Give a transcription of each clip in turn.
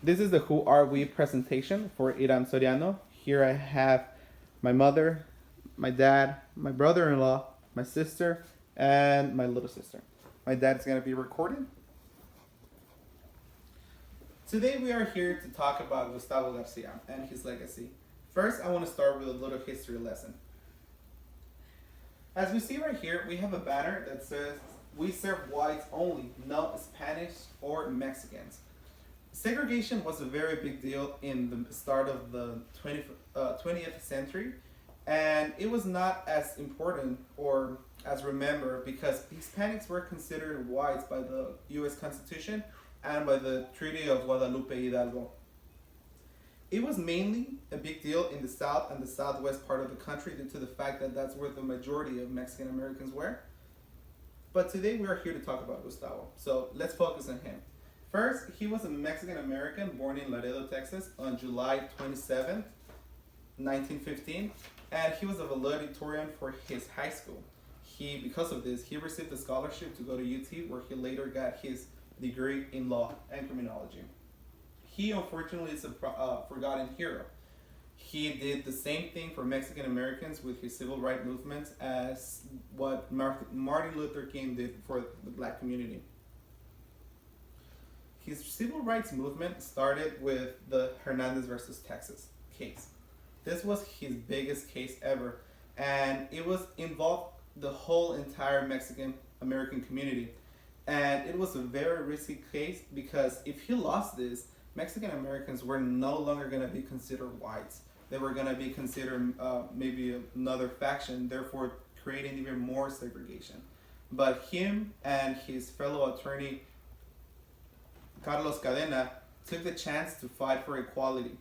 This is the Who Are We presentation for Iram Soriano. Here I have my mother, my dad, my brother in law, my sister, and my little sister. My dad's going to be recording. Today we are here to talk about Gustavo Garcia and his legacy. First, I want to start with a little history lesson. As we see right here, we have a banner that says, "We serve whites only, no Spanish or Mexicans." Segregation was a very big deal in the start of the 20th century, and it was not as important or as remembered because Hispanics were considered whites by the U.S. Constitution and by the Treaty of Guadalupe Hidalgo. It was mainly a big deal in the south and the southwest part of the country due to the fact that that's where the majority of Mexican Americans were. But today we are here to talk about Gustavo, so let's focus on him. First, he was a Mexican American born in Laredo, Texas on July 27th, 1915, and he was a valedictorian for his high school. Because of this, he received a scholarship to go to UT, where he later got his degree in law and criminology. He unfortunately is a forgotten hero. He did the same thing for Mexican Americans with his civil rights movements as what Martin Luther King did for the black community. His civil rights movement started with the Hernandez versus Texas case. This was his biggest case ever, and it was involved the whole entire Mexican American community. And it was a very risky case because if he lost this, Mexican Americans were no longer going to be considered whites. They were going to be considered maybe another faction, therefore creating even more segregation. But him and his fellow attorney, Carlos Cadena, took the chance to fight for equality.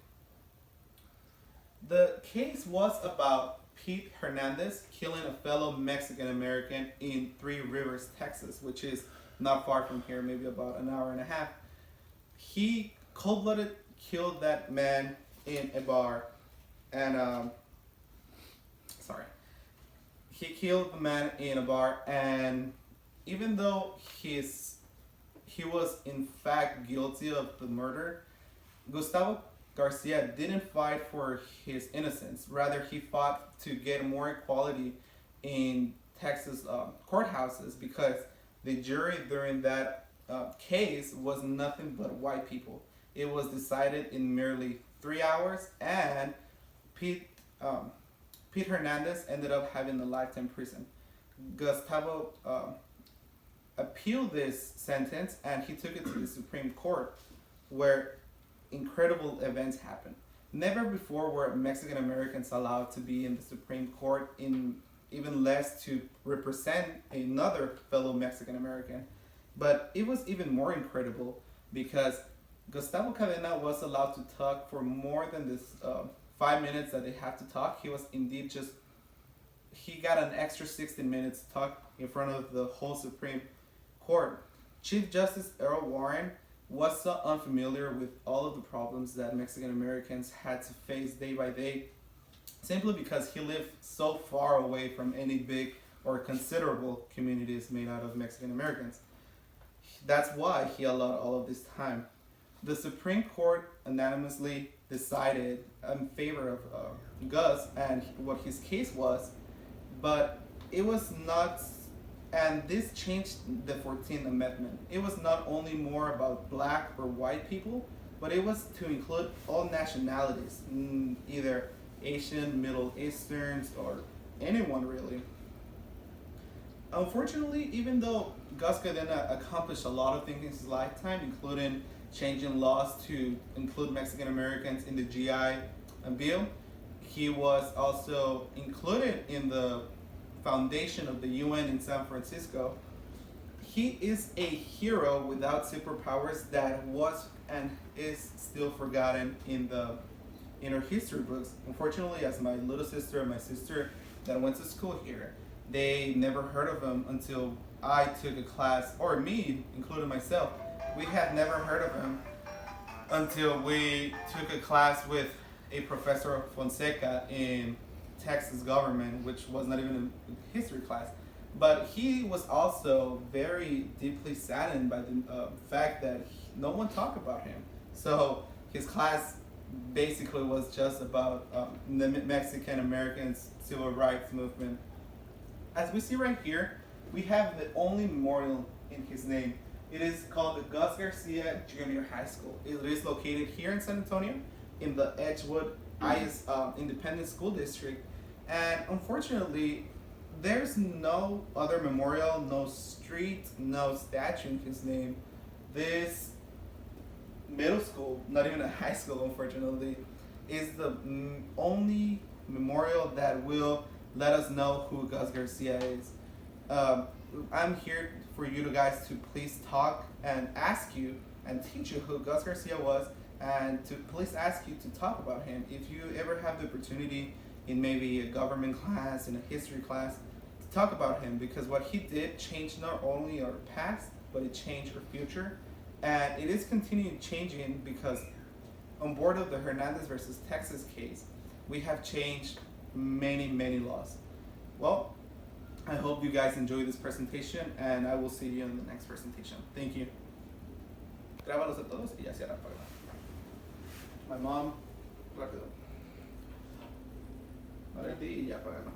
The case was about Pete Hernandez killing a fellow Mexican American in Three Rivers, Texas, which is not far from here, maybe about an hour and a half. He cold-blooded killed that man in a bar, and he killed the man in a bar, and even though he was in fact guilty of the murder, Gustavo Garcia didn't fight for his innocence. Rather, he fought to get more equality in Texas courthouses because the jury during that case was nothing but white people. It was decided in merely 3 hours, and Pete Hernandez ended up having a lifetime prison. Gustavo appealed this sentence, and he took it to the Supreme Court, where incredible events happened. Never before were Mexican Americans allowed to be in the Supreme Court, in even less to represent another fellow Mexican American. But it was even more incredible because Gustavo Cadena was allowed to talk for more than this 5 minutes that they had to talk. He was indeed he got an extra 16 minutes to talk in front of the whole Supreme Court. Chief Justice Earl Warren was so unfamiliar with all of the problems that Mexican Americans had to face day by day, simply because he lived so far away from any big or considerable communities made out of Mexican Americans. That's why he allowed all of this time. The Supreme Court unanimously decided in favor of Gus and what his case was, but it was not, and this changed the 14th Amendment. It was not only more about black or white people, but it was to include all nationalities, either Asian, Middle Easterns, or anyone really. Unfortunately, even though Gus Cadena accomplished a lot of things in his lifetime, including changing laws to include Mexican Americans in the GI Bill, he was also included in the foundation of the UN in San Francisco. He is a hero without superpowers that was and is still forgotten in our history books. Unfortunately, as my little sister and my sister that went to school here, they never heard of him until I took a class, or me, including myself. We had never heard of him until we took a class with a professor Fonseca in Texas government, which was not even a history class. But he was also very deeply saddened by the fact that no one talked about him. So his class basically was just about the Mexican Americans civil rights movement. As we see right here, we have the only memorial in his name. It is called the Gus Garcia Junior High School. It is located here in San Antonio in the Edgewood Independent School District. And unfortunately, there's no other memorial, no street, no statue in his name. This middle school, not even a high school, unfortunately, is the only memorial that will let us know who Gus Garcia is. I'm here for you guys to please talk and ask you and teach you who Gus Garcia was, and to please ask you to talk about him. If you ever have the opportunity in maybe a government class, in a history class, to talk about him, because what he did changed not only our past, but it changed our future. And it is continuing changing because on board of the Hernandez versus Texas case, we have changed many, many laws. Well, I hope you guys enjoy this presentation, and I will see you in the next presentation. Thank you. Grábalos a todos y ya se hará para. My mom, rápido. Ahora ti y ya apágalo.